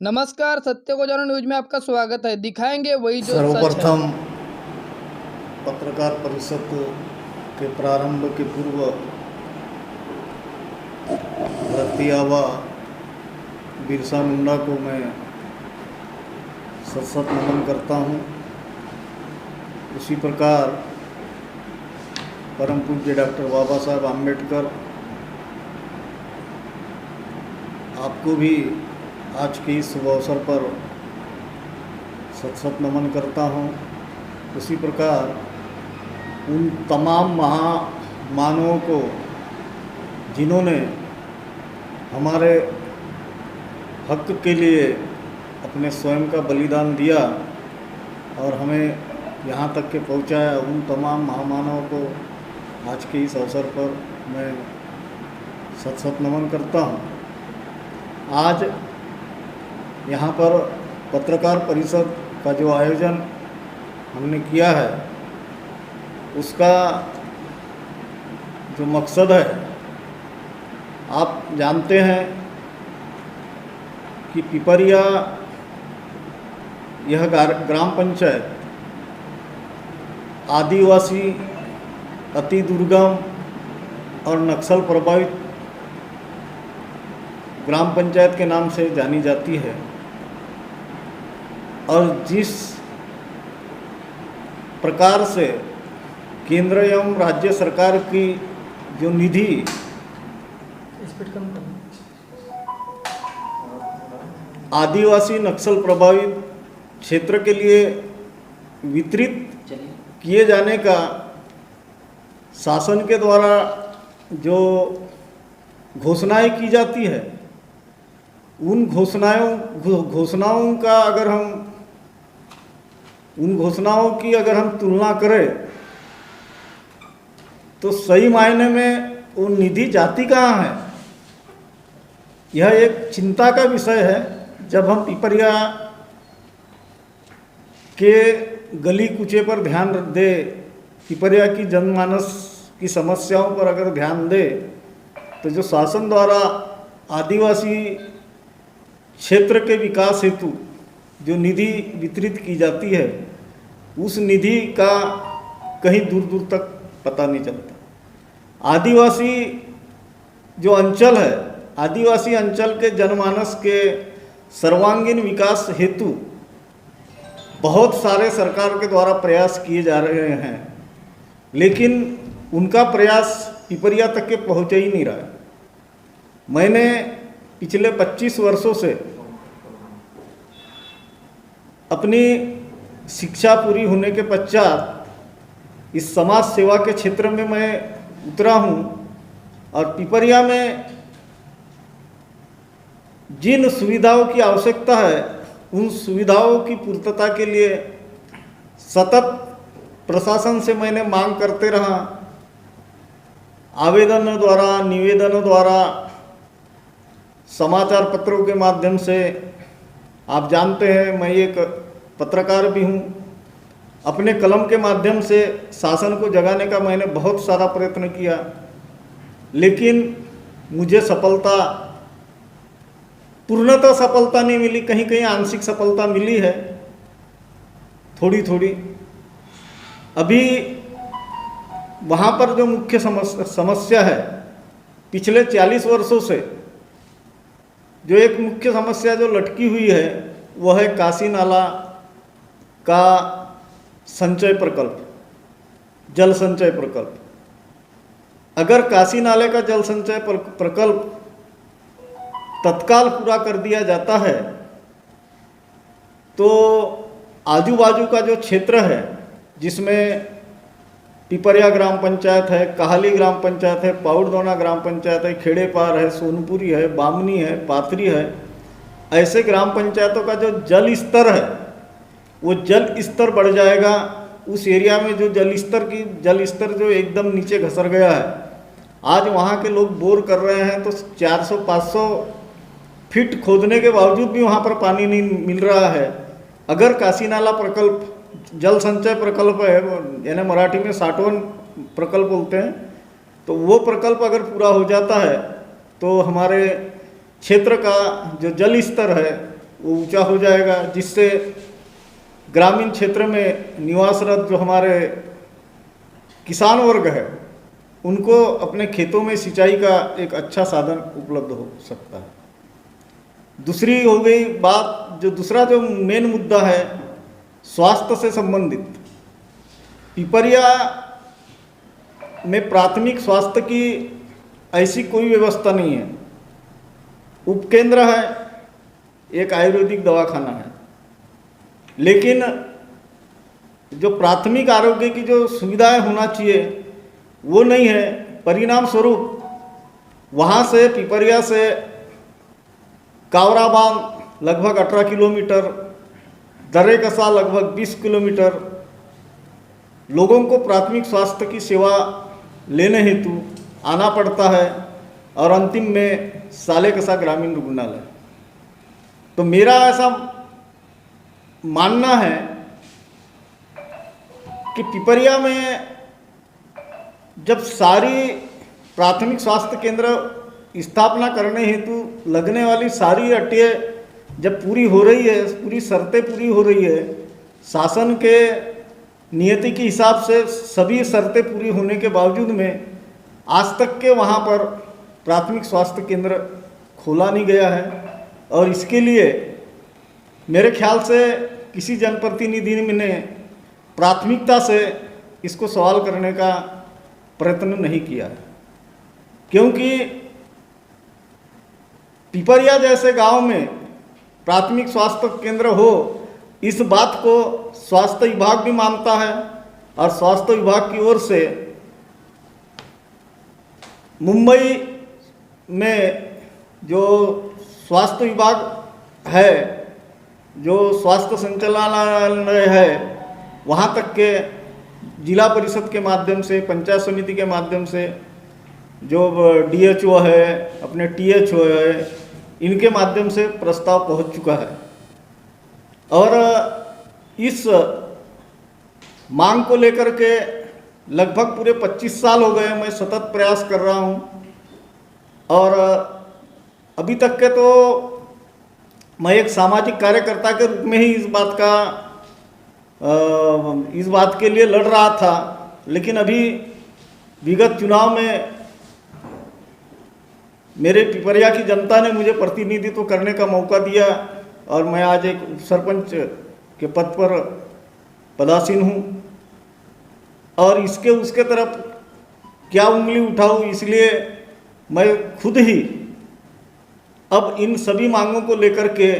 नमस्कार, सत्य को जानो न्यूज में आपका स्वागत है। दिखाएंगे वही जो सच है। सर्वप्रथम पत्रकार परिषद के प्रारंभ के पूर्व धरती आबा बिरसा मुंडा को मैं सत नमन करता हूँ। उसी प्रकार परम पूज्य डॉक्टर बाबा साहब आम्बेडकर आपको भी आज के इस शुभ अवसर पर सत नमन करता हूँ। उसी प्रकार उन तमाम महामानवों को जिन्होंने हमारे हक के लिए अपने स्वयं का बलिदान दिया और हमें यहाँ तक के पहुँचाया, उन तमाम महामानवों को आज के इस अवसर पर मैं सत नमन करता हूँ। आज यहाँ पर पत्रकार परिषद का जो आयोजन हमने किया है, उसका जो मकसद है, आप जानते हैं कि पिपरिया यह ग्राम पंचायत आदिवासी अति दुर्गम और नक्सल प्रभावित ग्राम पंचायत के नाम से जानी जाती है और जिस प्रकार से केंद्र एवं राज्य सरकार की जो निधि आदिवासी नक्सल प्रभावित क्षेत्र के लिए वितरित किए जाने का शासन के द्वारा जो घोषणाएं की जाती है, उन घोषणाओं का अगर हम उन घोषणाओं की अगर हम तुलना करें तो सही मायने में वो निधि जाती कहाँ है, यह एक चिंता का विषय है। जब हम पिपरिया के गली कूचे पर ध्यान दे, पिपरिया की जनमानस की समस्याओं पर अगर ध्यान दे, तो जो शासन द्वारा आदिवासी क्षेत्र के विकास हेतु जो निधि वितरित की जाती है, उस निधि का कहीं दूर दूर तक पता नहीं चलता। आदिवासी जो अंचल है, आदिवासी अंचल के जनमानस के सर्वांगीण विकास हेतु बहुत सारे सरकार के द्वारा प्रयास किए जा रहे हैं, लेकिन उनका प्रयास पिपरिया तक के पहुँच ही नहीं रहा है। मैंने पिछले 25 वर्षों से अपनी शिक्षा पूरी होने के पश्चात इस समाज सेवा के क्षेत्र में मैं उतरा हूँ और पिपरिया में जिन सुविधाओं की आवश्यकता है, उन सुविधाओं की पूर्तता के लिए सतत प्रशासन से मैंने मांग करते रहा। आवेदनों द्वारा, निवेदनों द्वारा, समाचार पत्रों के माध्यम से, आप जानते हैं मैं एक पत्रकार भी हूँ। अपने कलम के माध्यम से शासन को जगाने का मैंने बहुत सारा प्रयत्न किया, लेकिन मुझे सफलता, पूर्णतः सफलता नहीं मिली। कहीं कहीं आंशिक सफलता मिली है, थोड़ी थोड़ी। अभी वहाँ पर जो मुख्य समस्या है, पिछले 40 वर्षों से जो एक मुख्य समस्या जो लटकी हुई है, वह है काशी नाला का संचय प्रकल्प, जल संचय प्रकल्प। अगर काशी नाले का जल संचय प्रकल्प तत्काल पूरा कर दिया जाता है, तो आजू बाजू का जो क्षेत्र है, जिसमें पिपरिया ग्राम पंचायत है, काहली ग्राम पंचायत है, पाउड़दोना ग्राम पंचायत है, खेड़ेपार है, सोनपुरी है, बामनी है, पाथरी है, ऐसे ग्राम पंचायतों का जो जल स्तर है, वो जल स्तर बढ़ जाएगा। उस एरिया में जो जल स्तर जो एकदम नीचे घसर गया है, आज वहाँ के लोग बोर कर रहे हैं तो 400-500 फीट खोदने के बावजूद भी वहाँ पर पानी नहीं मिल रहा है। अगर काशी नाला प्रकल्प जल संचय प्रकल्प है, यानी मराठी में साठवन प्रकल्प बोलते हैं, तो वो प्रकल्प अगर पूरा हो जाता है तो हमारे क्षेत्र का जो जल स्तर है वो ऊंचा हो जाएगा, जिससे ग्रामीण क्षेत्र में निवासरत जो हमारे किसान वर्ग है उनको अपने खेतों में सिंचाई का एक अच्छा साधन उपलब्ध हो सकता है। दूसरी हो गई बात, जो दूसरा जो मेन मुद्दा है स्वास्थ्य से संबंधित। पिपरिया में प्राथमिक स्वास्थ्य की ऐसी कोई व्यवस्था नहीं है। उपकेंद्र है, एक आयुर्वेदिक दवाखाना है, लेकिन जो प्राथमिक आरोग्य की जो सुविधाएं होना चाहिए वो नहीं है। परिणाम स्वरूप वहाँ से पिपरिया से कावराबांध लगभग 18 किलोमीटर, दरेकसा लगभग 20 किलोमीटर लोगों को प्राथमिक स्वास्थ्य की सेवा लेने हेतु आना पड़ता है, और अंतिम में सालेकसा ग्रामीण रुग्णालय। तो मेरा ऐसा मानना है कि पिपरिया में जब सारी प्राथमिक स्वास्थ्य केंद्र स्थापना करने हेतु लगने वाली सारी अटें जब पूरी हो रही है, पूरी शर्तें पूरी हो रही है, शासन के नियति के हिसाब से सभी शर्तें पूरी होने के बावजूद में आज तक के वहाँ पर प्राथमिक स्वास्थ्य केंद्र खोला नहीं गया है। और इसके लिए मेरे ख्याल से किसी जनप्रतिनिधि ने प्राथमिकता से इसको सवाल करने का प्रयत्न नहीं किया है, क्योंकि पिपरिया जैसे गांव में प्राथमिक स्वास्थ्य केंद्र हो, इस बात को स्वास्थ्य विभाग भी मानता है, और स्वास्थ्य विभाग की ओर से मुंबई में जो स्वास्थ्य विभाग है, जो स्वास्थ्य संचालनालय है, वहाँ तक के जिला परिषद के माध्यम से, पंचायत समिति के माध्यम से, जो DHO है, अपने THO है, इनके माध्यम से प्रस्ताव पहुँच चुका है। और इस मांग को लेकर के लगभग पूरे 25 साल हो गए मैं सतत प्रयास कर रहा हूँ, और अभी तक के तो मैं एक सामाजिक कार्यकर्ता के रूप में ही इस बात के लिए लड़ रहा था। लेकिन अभी विगत चुनाव में मेरे पिपरिया की जनता ने मुझे प्रतिनिधित्व करने का मौका दिया, और मैं आज एक सरपंच के पद पर पदासीन हूँ। और इसके उसके तरफ क्या उंगली उठाऊँ, इसलिए मैं खुद ही अब इन सभी मांगों को लेकर के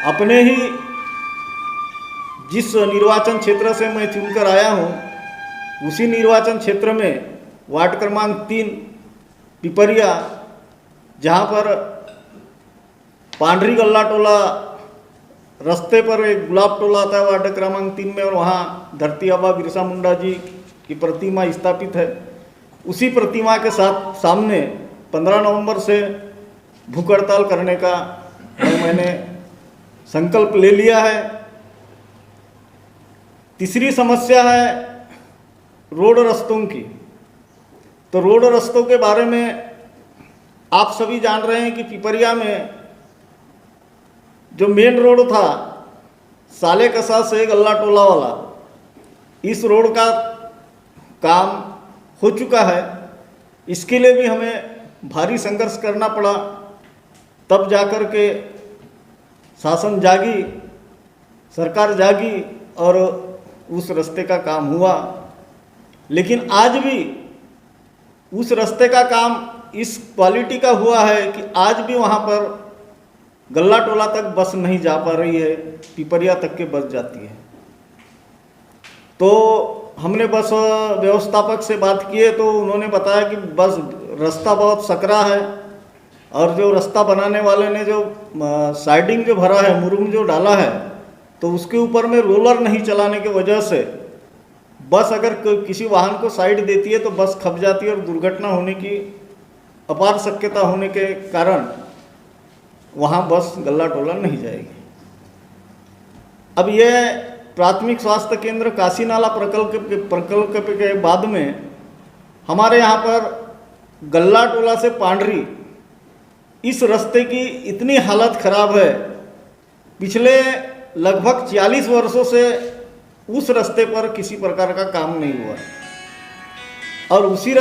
अपने ही जिस निर्वाचन क्षेत्र से मैं चुनकर आया हूँ, उसी निर्वाचन क्षेत्र में वार्ड क्रमांक 3 पिपरिया, जहाँ पर पांडरी गल्ला टोला रास्ते पर एक गुलाब टोला आता है वार्ड क्रमांक 3 में, और वहाँ धरती आबा बिरसा मुंडा जी की प्रतिमा स्थापित है। उसी प्रतिमा के साथ सामने 15 नवंबर से भूख हड़ताल करने का मैंने संकल्प ले लिया है। तीसरी समस्या है रोड रास्तों की। तो रोड रास्तों के बारे में आप सभी जान रहे हैं कि पिपरिया में जो मेन रोड था सालेकसा से गल्ला टोला वाला, इस रोड का काम हो चुका है। इसके लिए भी हमें भारी संघर्ष करना पड़ा, तब जाकर के शासन जागी, सरकार जागी और उस रास्ते का काम हुआ। लेकिन आज भी उस रास्ते का काम इस क्वालिटी का हुआ है कि आज भी वहाँ पर गल्ला टोला तक बस नहीं जा पा रही है, पिपरिया तक के बस जाती है। तो हमने बस व्यवस्थापक से बात की है, तो उन्होंने बताया कि बस रास्ता बहुत सकरा है, और जो रास्ता बनाने वाले ने जो साइडिंग जो भरा है, मुरुम जो डाला है, तो उसके ऊपर में रोलर नहीं चलाने की वजह से बस अगर किसी वाहन को साइड देती है तो बस खप जाती है, और दुर्घटना होने की अपार शक्यता होने के कारण वहाँ बस गल्ला टोला नहीं जाएगी। अब यह प्राथमिक स्वास्थ्य केंद्र काशी नाला प्रकल्प के बाद में हमारे यहाँ पर गल्ला टोला से पांडरी इस रास्ते की इतनी हालत ख़राब है पिछले लगभग 40 वर्षों से उस रास्ते पर किसी प्रकार का काम नहीं हुआ और उसी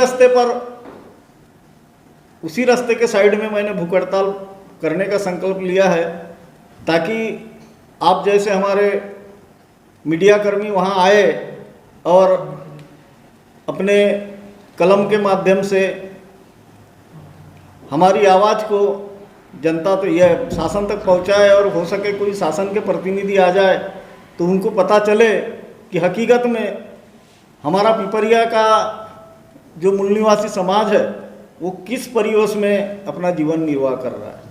रास्ते के साइड में मैंने भूख हड़ताल करने का संकल्प लिया है, ताकि आप जैसे हमारे मीडिया कर्मी वहाँ आए और अपने कलम के माध्यम से हमारी आवाज़ को जनता तो यह शासन तक पहुँचाए और हो सके कोई शासन के प्रतिनिधि आ जाए तो उनको पता चले कि हकीकत में हमारा पिपरिया का जो मूल निवासी समाज है वो किस परिवेश में अपना जीवन निर्वाह कर रहा है।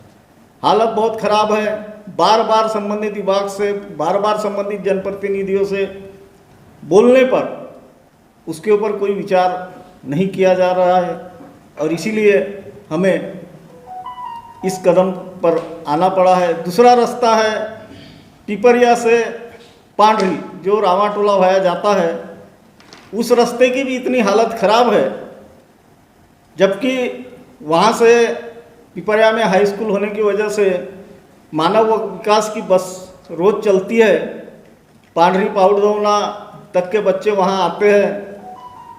हालत बहुत ख़राब है। बार बार संबंधित विभाग से, बार बार संबंधित जनप्रतिनिधियों से बोलने पर उसके ऊपर कोई विचार नहीं किया जा रहा है और इसीलिए हमें इस कदम पर आना पड़ा है। दूसरा रास्ता है पिपरिया से पांडरी, जो रामाटोला भाया जाता है, उस रास्ते की भी इतनी हालत ख़राब है, जबकि वहाँ से पिपरिया में हाई स्कूल होने की वजह से मानव विकास की बस रोज़ चलती है। पांडरी पाउडदौना तक के बच्चे वहाँ आते हैं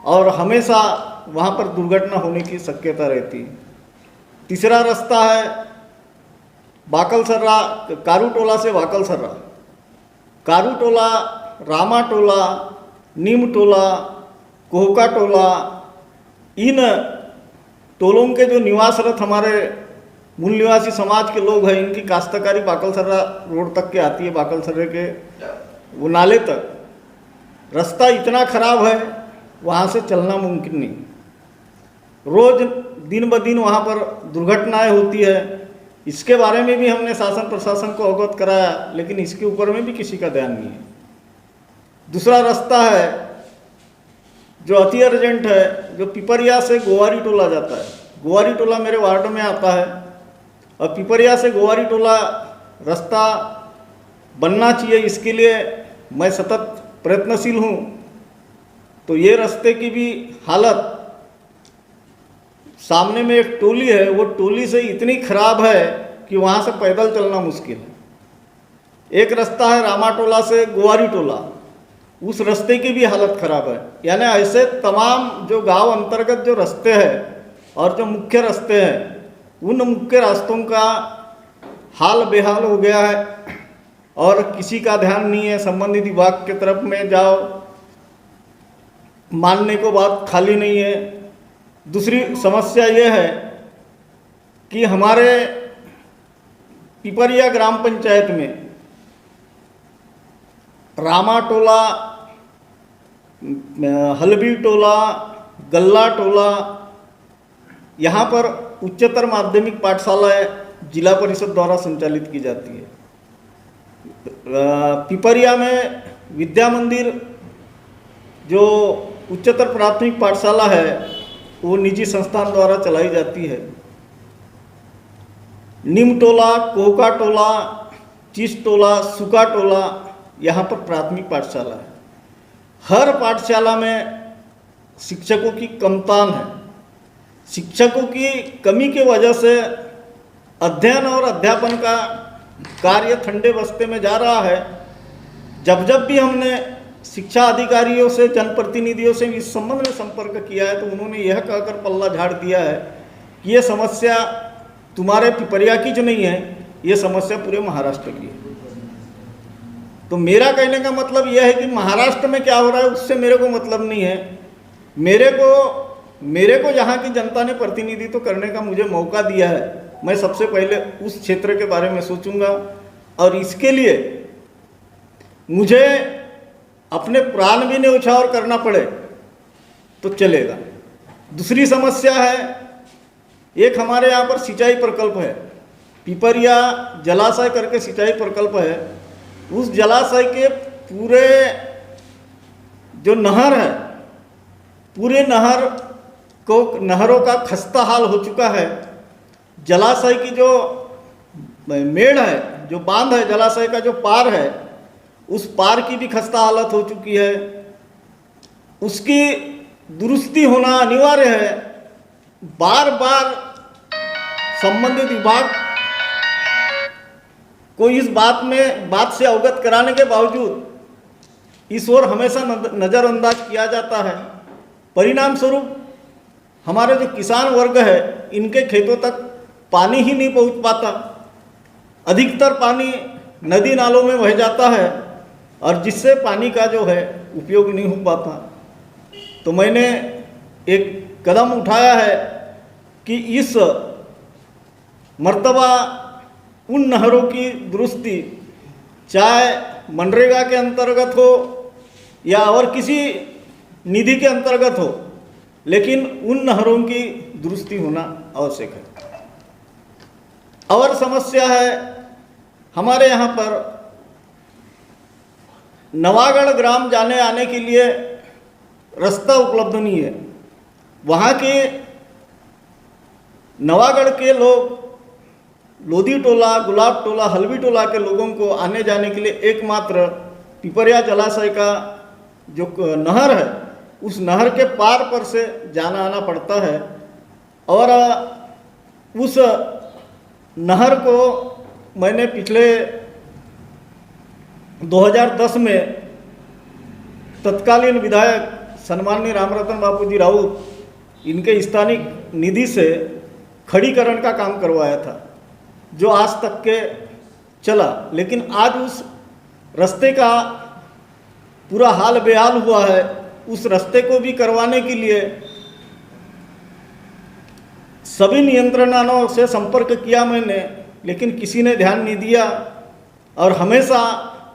और हमेशा वहाँ पर दुर्घटना होने की शक्यता रहती है। तीसरा रास्ता है बाकलसर्रा, कारूटोला से बाकलसर्रा, कारूटोला, रामाटोला, नीमटोला, कोहकाटोला, इन टोलों के जो निवासरत हमारे मूल निवासी समाज के लोग हैं, इनकी काश्तकारी बाकलसर्रा रोड तक के आती है, बाकलसर्रे के वो नाले तक। रास्ता इतना ख़राब है वहाँ से चलना मुमकिन नहीं। रोज़ दिन ब दिन वहाँ पर दुर्घटनाएं होती है। इसके बारे में भी हमने शासन प्रशासन को अवगत कराया, लेकिन इसके ऊपर में भी किसी का ध्यान नहीं है। दूसरा रास्ता है जो अति अर्जेंट है, जो पिपरिया से गोवारी टोला जाता है। गोवारी टोला मेरे वार्ड में आता है और पिपरिया से गोवारी टोला रास्ता बनना चाहिए, इसके लिए मैं सतत प्रयत्नशील हूँ। तो ये रास्ते की भी हालत, सामने में एक टोली है, वो टोली से इतनी खराब है कि वहाँ से पैदल चलना मुश्किल है। एक रास्ता है रामाटोला से गोवारी टोला, उस रास्ते की भी हालत ख़राब है। यानी ऐसे तमाम जो गांव अंतर्गत जो रास्ते हैं और जो मुख्य रास्ते हैं, उन मुख्य रास्तों का हाल बेहाल हो गया है और किसी का ध्यान नहीं है। संबंधित विभाग के तरफ में जाओ, मानने को बात खाली नहीं है। दूसरी समस्या ये है कि हमारे पिपरिया ग्राम पंचायत में रामाटोला, हलबी टोला, गल्ला टोला, यहाँ पर उच्चतर माध्यमिक पाठशालाएँ जिला परिषद द्वारा संचालित की जाती है। पिपरिया में विद्या मंदिर जो उच्चतर प्राथमिक पाठशाला है वो निजी संस्थान द्वारा चलाई जाती है। नीमटोला, कोहकाटोला, चिसटोला, सुकाटोला, यहाँ पर प्राथमिक पाठशाला है। हर पाठशाला में शिक्षकों की कमतान है। शिक्षकों की कमी की वजह से अध्ययन और अध्यापन का कार्य ठंडे बस्ते में जा रहा है। जब जब भी हमने शिक्षा अधिकारियों से, जनप्रतिनिधियों से इस संबंध में संपर्क किया है तो उन्होंने यह कहकर पल्ला झाड़ दिया है कि ये समस्या तुम्हारे पिपरिया की जो नहीं है, ये समस्या पूरे महाराष्ट्र की है। तो मेरा कहने का मतलब यह है कि महाराष्ट्र में क्या हो रहा है उससे मेरे को मतलब नहीं है। मेरे को यहाँ की जनता ने प्रतिनिधित्व करने का मुझे मौका दिया है, मैं सबसे पहले उस क्षेत्र के बारे में सोचूंगा और इसके लिए मुझे अपने प्राण भी न्यौछावर करना पड़े तो चलेगा। दूसरी समस्या है, एक हमारे यहाँ पर सिंचाई प्रकल्प है, पिपरिया जलाशय करके सिंचाई प्रकल्प है। उस जलाशय के पूरे जो नहर है, पूरे नहरों का खस्ता हाल हो चुका है। जलाशय की जो मेड़ है, जो बांध है, जलाशय का जो पार है, उस पार की भी खस्ता हालत हो चुकी है। उसकी दुरुस्ती होना अनिवार्य है। बार बार संबंधित विभाग को इस बात से अवगत कराने के बावजूद इस ओर हमेशा नज़रअंदाज किया जाता है। परिणाम स्वरूप हमारे जो किसान वर्ग है इनके खेतों तक पानी ही नहीं पहुंच पाता। अधिकतर पानी नदी नालों में बह जाता है और जिससे पानी का जो है उपयोग नहीं हो पाता। तो मैंने एक कदम उठाया है कि इस मर्तबा उन नहरों की दुरुस्ती, चाहे मनरेगा के अंतर्गत हो या और किसी निधि के अंतर्गत हो, लेकिन उन नहरों की दुरुस्ती होना आवश्यक है। और समस्या है हमारे यहाँ पर नवागढ़ ग्राम जाने आने के लिए रास्ता उपलब्ध नहीं है। वहाँ के नवागढ़ के लोग लोधी टोला, गुलाब टोला, हलवी टोला के लोगों को आने जाने के लिए एकमात्र पिपरिया जलाशय का जो नहर है उस नहर के पार पर से जाना आना पड़ता है। और उस नहर को मैंने पिछले 2010 में तत्कालीन विधायक सन्माननीय रामरतन बापूजी राउत इनके स्थानीय निधि से खड़ीकरण का काम करवाया था, जो आज तक के चला। लेकिन आज उस रास्ते का पूरा हाल बेहाल हुआ है। उस रास्ते को भी करवाने के लिए सभी नियंत्रणालयों से संपर्क किया मैंने, लेकिन किसी ने ध्यान नहीं दिया। और हमेशा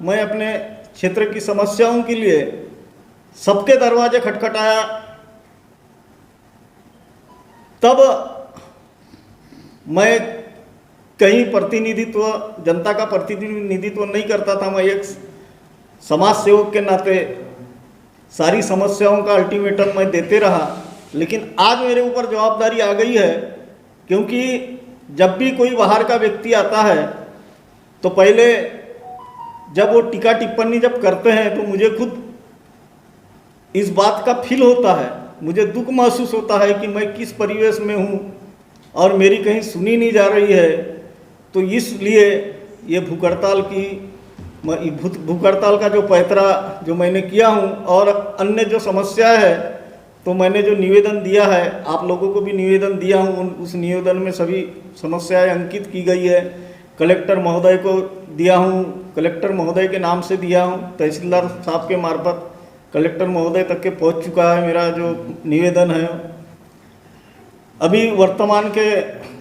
मैं अपने क्षेत्र की समस्याओं के लिए सबके दरवाजे खटखटाया, तब मैं कहीं प्रतिनिधित्व, जनता का प्रतिनिधित्व नहीं करता था। मैं एक समाज सेवक के नाते सारी समस्याओं का अल्टीमेटम मैं देते रहा। लेकिन आज मेरे ऊपर जवाबदारी आ गई है, क्योंकि जब भी कोई बाहर का व्यक्ति आता है तो पहले जब वो टीका टिप्पणी जब करते हैं तो मुझे खुद इस बात का फील होता है, मुझे दुख महसूस होता है कि मैं किस परिवेश में हूँ और मेरी कहीं सुनी नहीं जा रही है। तो इसलिए ये भूख हड़ताल का जो पैतरा जो मैंने किया हूँ और अन्य जो समस्या है, तो मैंने जो निवेदन दिया है, आप लोगों को भी निवेदन दिया हूँ, उस निवेदन में सभी समस्याएं अंकित की गई है। कलेक्टर महोदय को दिया हूँ, कलेक्टर महोदय के नाम से दिया हूँ, तहसीलदार साहब के मार्फत कलेक्टर महोदय तक के पहुँच चुका है मेरा जो निवेदन है। अभी वर्तमान के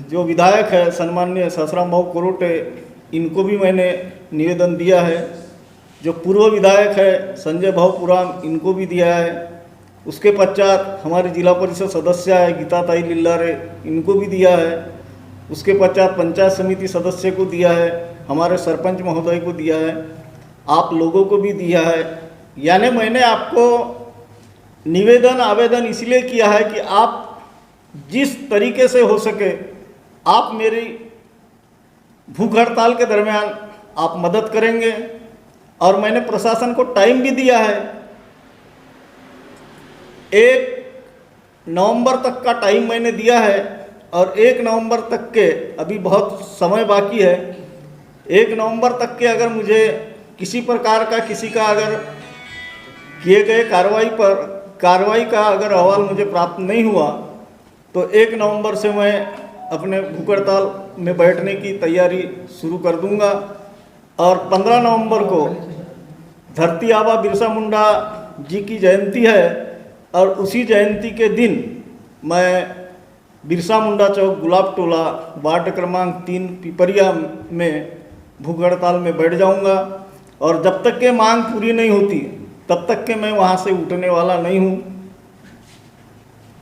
जो विधायक है सन्माननीय ससराम भाऊ कोरोटे, इनको भी मैंने निवेदन दिया है। जो पूर्व विधायक है संजय भाऊ पुराम, इनको भी दिया है। उसके पश्चात हमारे जिला परिषद सदस्य है गीता ताई लिल्लारे, इनको भी दिया है। उसके पश्चात पंचायत समिति सदस्य को दिया है, हमारे सरपंच महोदय को दिया है, आप लोगों को भी दिया है। यानी मैंने आपको निवेदन आवेदन इसलिए किया है कि आप जिस तरीके से हो सके आप मेरी भूख हड़ताल के दरमियान आप मदद करेंगे। और मैंने प्रशासन को टाइम भी दिया है, 1 नवंबर तक का टाइम मैंने दिया है। और 1 नवंबर तक के अभी बहुत समय बाकी है। 1 नवंबर तक के अगर मुझे किसी प्रकार का किसी का अगर किए गए कार्रवाई का अगर अहवाल मुझे प्राप्त नहीं हुआ तो 1 नवंबर से मैं अपने भूख हड़ताल में बैठने की तैयारी शुरू कर दूंगा। और 15 नवंबर को धरती आबा बिरसा मुंडा जी की जयंती है और उसी जयंती के दिन मैं बिरसा मुंडा चौक गुलाब टोला वार्ड क्रमांक 3 पिपरिया में भूख हड़ताल में बैठ जाऊंगा। और जब तक के मांग पूरी नहीं होती तब तक के मैं वहाँ से उठने वाला नहीं हूँ,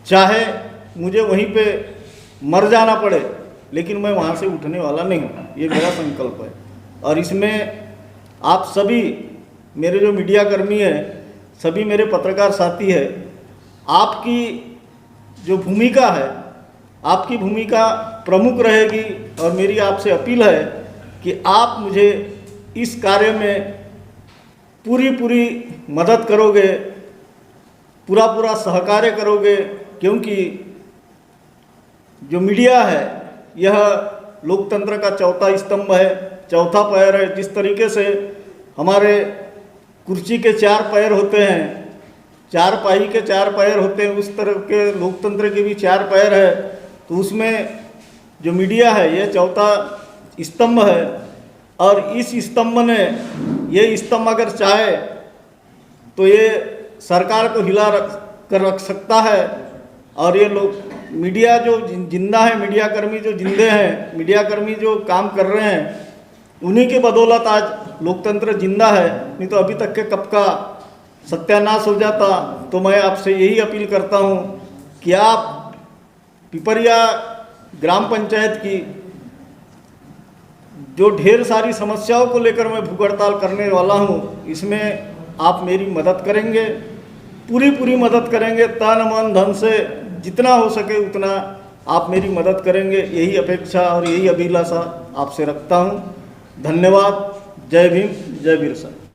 चाहे मुझे वहीं पे मर जाना पड़े, लेकिन मैं वहाँ से उठने वाला नहीं हूँ। ये मेरा संकल्प है। और इसमें आप सभी मेरे जो मीडिया कर्मी हैं, सभी मेरे पत्रकार साथी हैं, आपकी जो भूमिका है, आपकी भूमिका प्रमुख रहेगी। और मेरी आपसे अपील है कि आप मुझे इस कार्य में पूरी मदद करोगे, पूरा सहकार्य करोगे, क्योंकि जो मीडिया है यह लोकतंत्र का चौथा स्तंभ है। चौथा पैर है। जिस तरीके से हमारे कुर्सी के 4 पैर होते हैं, 4 पाई के 4 पैर होते हैं, उस तरह के लोकतंत्र के भी 4 पैर है। तो उसमें जो मीडिया है ये चौथा स्तंभ है, और इस स्तंभ ने, ये स्तंभ अगर चाहे तो ये सरकार को हिला कर रख सकता है। और ये लोग मीडिया जो जिंदा है, मीडिया कर्मी जो जिंदे हैं, मीडिया कर्मी जो काम कर रहे हैं, उन्हीं की बदौलत आज लोकतंत्र जिंदा है। नहीं तो अभी तक के कब का सत्यानाश हो जाता। तो मैं आपसे यही अपील करता हूँ कि आप पिपरिया ग्राम पंचायत की जो ढेर सारी समस्याओं को लेकर मैं भूख हड़ताल करने वाला हूँ, इसमें आप मेरी मदद करेंगे, पूरी मदद करेंगे, तन मन धन से जितना हो सके उतना आप मेरी मदद करेंगे। यही अपेक्षा और यही अभिलाषा आपसे रखता हूँ। धन्यवाद। जय भीम, जय बिरसा।